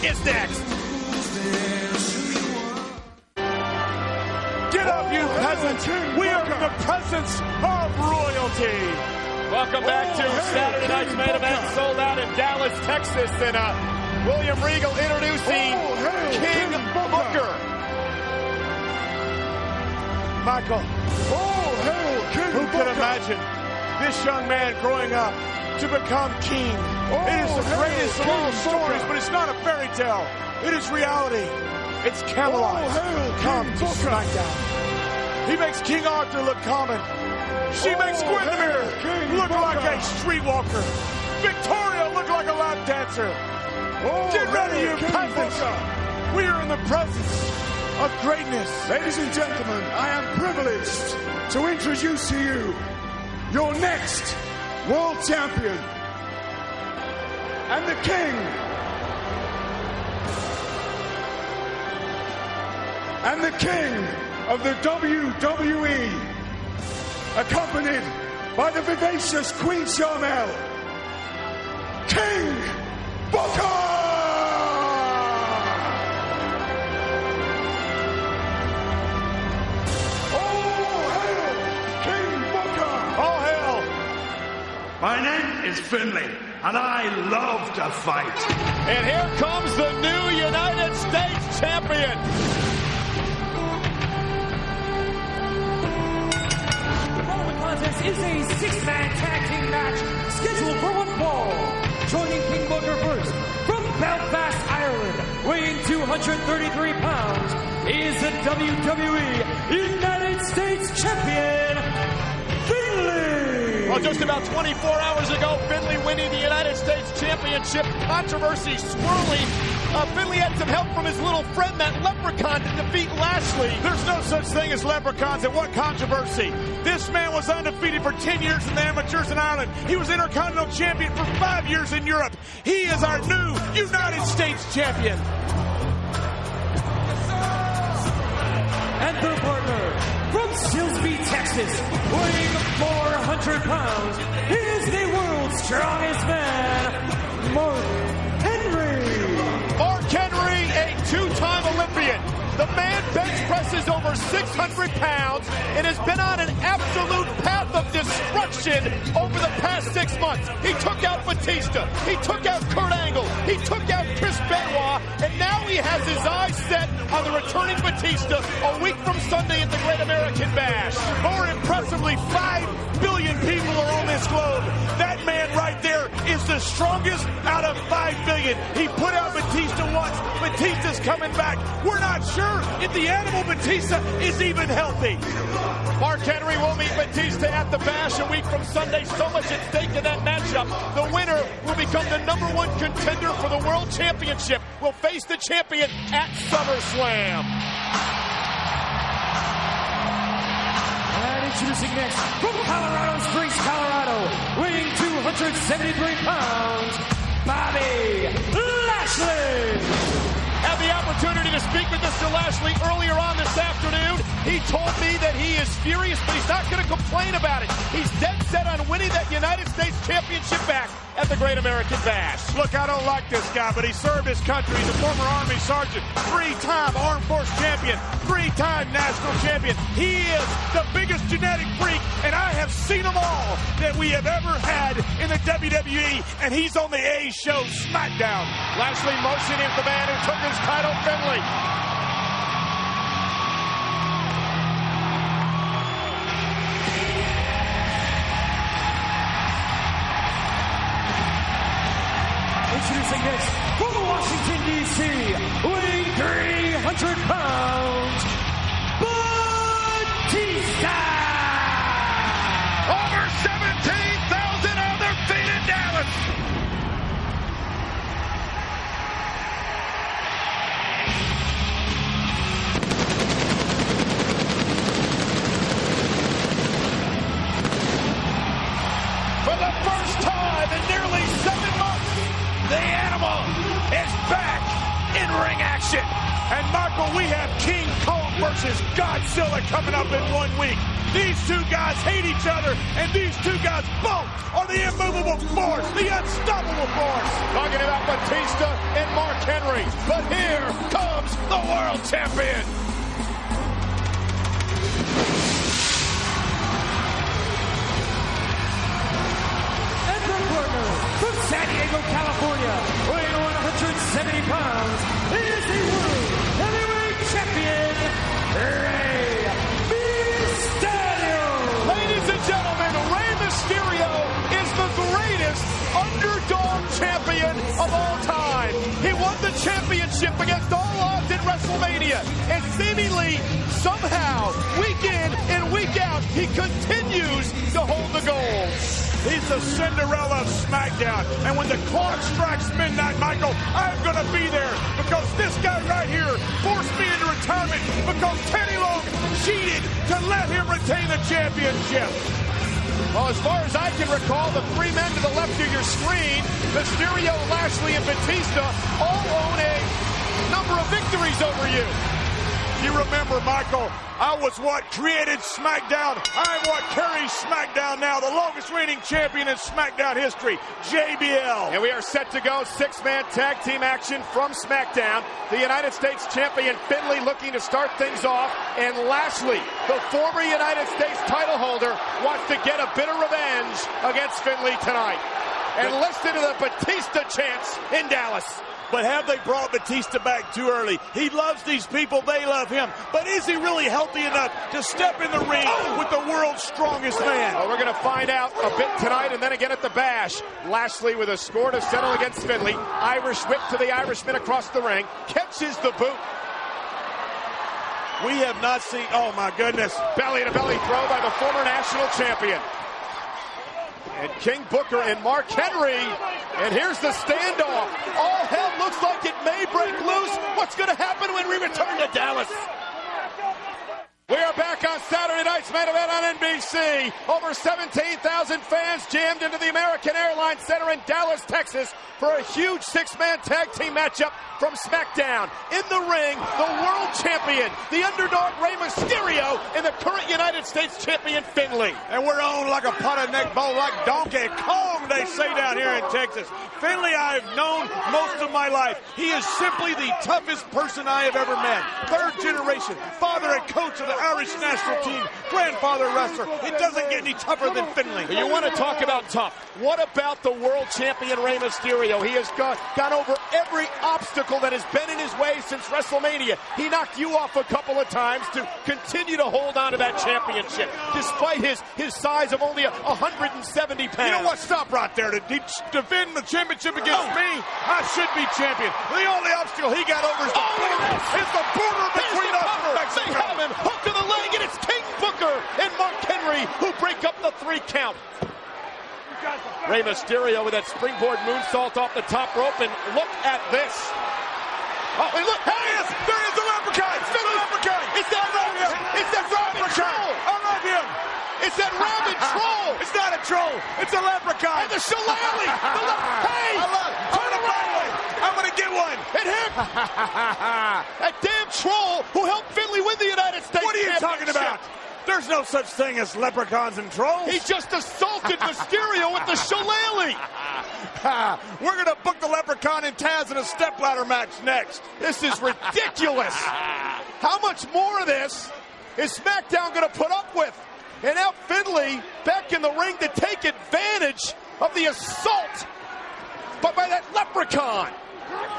is next. Get up, you peasants. We are in the presence of royalty. Welcome back to Saturday night's main event, sold out in Dallas, Texas. And William Regal introducing King Booker. Michael, who could imagine this young man growing up to become king? It is the greatest of all stories, but it's not a fairy tale. It is reality. It's Camelot. Come to SmackDown. He makes King Arthur look common. She makes Guinevere look like a streetwalker. Victoria look like a lap dancer. Get ready, you peasants. We are in the presence of greatness. Ladies and gentlemen, I am privileged to introduce to you your next world champion and the king of the WWE, accompanied by the vivacious Queen Charmel, King Booker! My name is Finley, and I love to fight. And here comes the new United States champion. The following contest is a six-man tag team match scheduled for one fall. Joining King Booker first, from Belfast, Ireland, weighing 233 pounds, is the WWE United States champion, Finley. Well, just about 24 hours ago, Finley winning the United States Championship. Controversy swirling. Finley had some help from his little friend, that leprechaun, to defeat Lashley. There's no such thing as leprechauns, and what controversy. This man was undefeated for 10 years in the amateurs in Ireland. He was Intercontinental Champion for 5 years in Europe. He is our new United States Champion. And their partner, from Silsbee, Texas, weighing 400 pounds, is the world's strongest man, Mark Henry. Mark Henry, a two-time Olympian. The man bench presses over 600 pounds and has been on an absolute path of destruction over the past 6 months. He took out Batista. He took out Kurt Angle. He took out Chris Benoit. And now he has his eyes set on the returning Batista a week from Sunday at the Great American Bash. More impressively, 5 billion people are on this globe. That man right there is the strongest out of 5 billion. He put out Batista once. Batista's coming back. We're not sure if the animal Batista is even healthy. Mark Henry will meet Batista at the Bash a week from Sunday. So much at stake in that matchup. The winner will become the #1 contender for the World Championship. Will face the champion at SummerSlam. And introducing next, from Colorado Springs, Colorado, weighing 273 pounds, Bobby Lashley. Had the opportunity to speak with Mr. Lashley earlier on this afternoon. He told me that he is furious, but he's not going to complain about it. He's dead set on winning that United States Championship back at the Great American Bash. Look, I don't like this guy, but he served his country. He's a former Army sergeant, 3-time Armed Force champion, 3-time national champion. He is the biggest genetic freak, and I have seen them all that we have ever had in the WWE, and he's on the A show SmackDown. Lashley motioning the man who took his title, Finley. Introducing next, from Washington, D.C., weighing 300 pounds, Batista! Over 17,000 on their feet in Dallas. For the first time in nearly 7 months, the animal is back in ring action. And Michael, we have King Kong versus Godzilla coming up in 1 week. These two guys hate each other, and these two guys both are the immovable force, the unstoppable force. Talking about Batista and Mark Henry. the world champion. And the partner from San Diego, California, weighing 170 pounds, is the world heavyweight champion, Rey Mysterio. Ladies and gentlemen, Rey Mysterio is the greatest underdog champion of all time. He won the championship against all odds in WrestleMania, and seemingly, somehow, week in and week out, he continues to hold the gold. He's the Cinderella of SmackDown. And when the clock strikes midnight, Michael, I'm going to be there because this guy right here forced me into retirement because Teddy Long cheated to let him retain the championship. Well, as far as I can recall, the three men to the left of your screen, Mysterio, Lashley, and Batista, all own a number of victories over you. You remember, Michael, I was what created SmackDown. I'm what carries SmackDown now, the longest reigning champion in SmackDown history, JBL. And we are set to go, six-man tag team action from SmackDown. The United States champion Finlay looking to start things off, and Lashley, the former United States title holder, wants to get a bit of revenge against Finlay tonight. And listen to the Batista chants in Dallas. But have they brought Batista back too early? He loves these people. They love him. But is he really healthy enough to step in the ring with the world's strongest man? Well, we're going to find out a bit tonight and then again at the Bash. Lashley with a score to settle against Finlay. Irish whip to the Irishman across the ring. Catches the boot. We have not seen... Oh, my goodness. Belly-to-belly throw by the former national champion. And King Booker and Mark Henry. And here's the standoff. All hell looks like it may break loose. What's going to happen when we return to Dallas? We are back on Saturday night's main event on NBC. Over 17,000 fans jammed into the American Airlines Center in Dallas, Texas for a huge six-man tag team matchup from SmackDown. In the ring, the world champion, the underdog Rey Mysterio, and the current United States champion Finlay. And we're on like a pot of neck bowl, like Donkey Kong, they say down here in Texas. Finlay I've known most of my life. He is simply the toughest person I have ever met. Third generation, father and coach of the Irish national team, grandfather wrestler. It doesn't get any tougher than Finlay. You want to talk about tough. What about the world champion Rey Mysterio? He has gone over every obstacle that has been in his way since WrestleMania. He knocked you off a couple of times to continue to hold on to that championship, despite his size of only 170 pounds. You know what? Stop right there. To defend the championship against me, I should be champion. The only obstacle he got over is the border between us and Mexico. They have him. Hook to the leg, and it's King Booker and Mark Henry who break up the 3 count. Rey Mysterio with that springboard moonsault off the top rope, and look at this. Oh, and look, there is the leprechaun. It's the leprechaun. It's that rabbit. It's that rabbit troll. I love him. It's that rabbit troll. It's not a troll. It's a leprechaun. And the shillelagh. Hey, turn around. I'm going to get one. And him. That damn troll who helped Finlay win the United States What are you talking about? There's no such thing as leprechauns and trolls. He just assaulted Mysterio with the shillelagh. We're going to book the leprechaun and Taz in a stepladder match next. This is ridiculous. How much more of this is SmackDown going to put up with? And now Finlay back in the ring to take advantage of the assault by that leprechaun.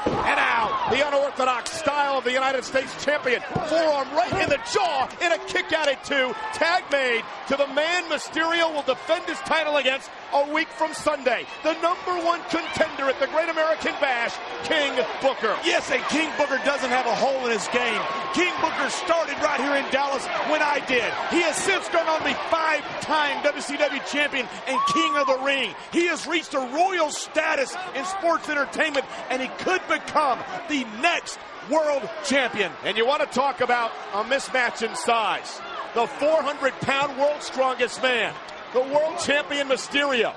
And now, the unorthodox style of the United States champion. Forearm right in the jaw, and a kick out at 2. Tag made to the man Mysterio will defend his title against a week from Sunday. The #1 contender at the Great American Bash, King Booker. Yes, and King Booker doesn't have a hole in his game. King Booker started right here in Dallas when I did. He has since gone on to be 5-time WCW champion and King of the Ring. He has reached a royal status in sports entertainment, and he could become the next world champion. And you want to talk about a mismatch in size. The 400-pound world's strongest man, the world champion Mysterio.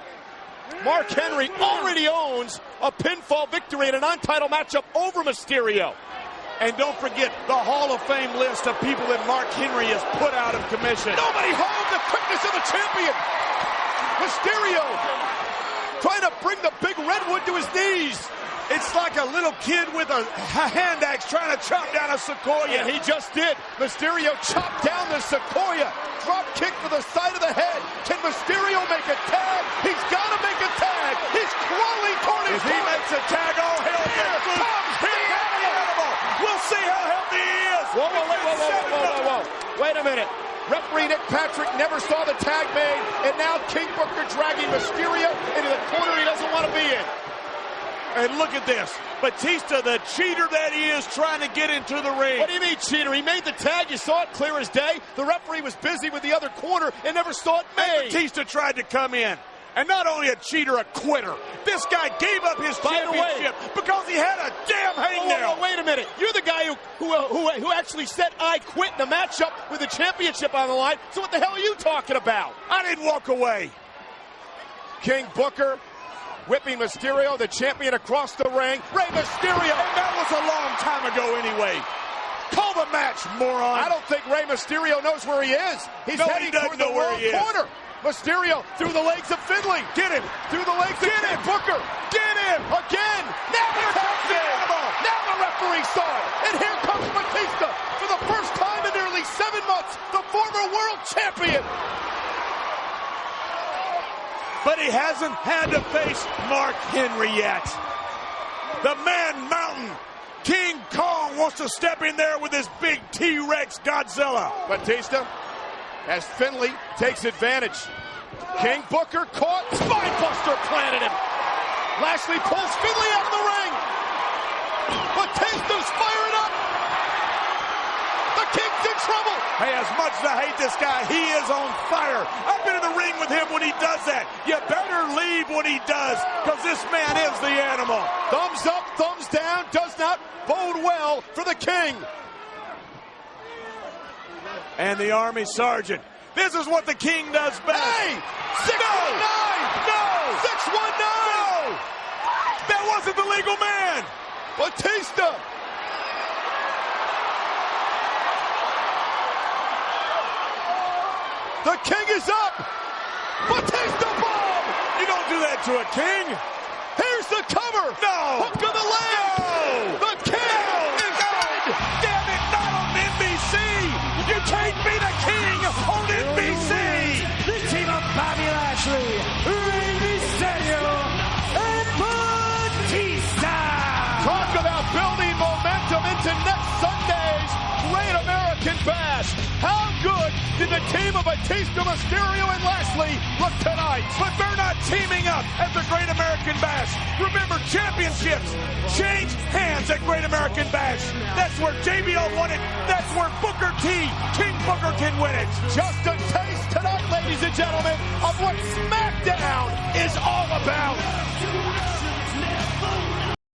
Mark Henry already owns a pinfall victory in a non-title matchup over Mysterio. And don't forget the Hall of Fame list of people that Mark Henry has put out of commission. Nobody holds the quickness of the champion. Mysterio trying to bring the big redwood to his knees. It's like a little kid with a hand axe trying to chop down a sequoia. And he just did. Mysterio chopped down the sequoia. Drop kick to the side of the head. Can Mysterio make a tag? He's got to make a tag. He's crawling toward his If he makes a tag, all hell breaks loose. Here comes the animal. We'll see how healthy he is. Whoa. Wait a minute. Referee Nick Patrick never saw the tag made, and now King Booker dragging Mysterio into the corner he doesn't want to be in. And look at this. Batista, the cheater that he is, trying to get into the ring. What do you mean, cheater? He made the tag. You saw it clear as day. The referee was busy with the other corner and never saw it made. And Batista tried to come in. And not only a cheater, a quitter. This guy gave up his championship because he had a damn hangnail. Wait a minute. You're the guy who actually said I quit in a matchup with the championship on the line. So what the hell are you talking about? I didn't walk away. King Booker whipping Mysterio, the champion, across the ring. Rey Mysterio. And that was a long time ago anyway. Call the match, moron. I don't think Rey Mysterio knows where he is. He's heading toward the wrong corner. Mysterio through the legs of Finley. Get him. Through the legs of King Booker. Get him. Again. Now the animal. Now the referee saw it. And here comes Batista for the first time in nearly 7 months. The former world champion. But he hasn't had to face Mark Henry yet. The Man Mountain, King Kong, wants to step in there with his big T-Rex Godzilla. Batista, as Finley takes advantage. King Booker caught. Spinebuster planted him. Lashley pulls Finley out of the ring. Batista's firing up. The King's in trouble. Hey, as much as I hate this guy, he is on fire. I've been in the ring with him when he does that. You better leave when he does, because this man is the animal. Thumbs up, thumbs down, does not bode well for the King. And the Army Sergeant. This is what the King does best. Hey! 619! No! 619! No! That wasn't the legal man! Batista! The King is up! Batista bomb! You don't do that to a king! Here's the cover! No! Hook to the leg! No! The King is dead! Damn it, not on NBC! You can't beat a king on NBC! The team of Bobby Lashley, Rey Mysterio, and Batista! Talk about building momentum into next Sunday's Great American Bash. How good did the team of Batista, Mysterio, and Lashley look tonight? But they're not teaming up at the Great American Bash. Remember, championships change hands at Great American Bash. That's where JBL won it. That's where Booker T, King Booker, can win it. Just a taste tonight, ladies and gentlemen, of what SmackDown is all about.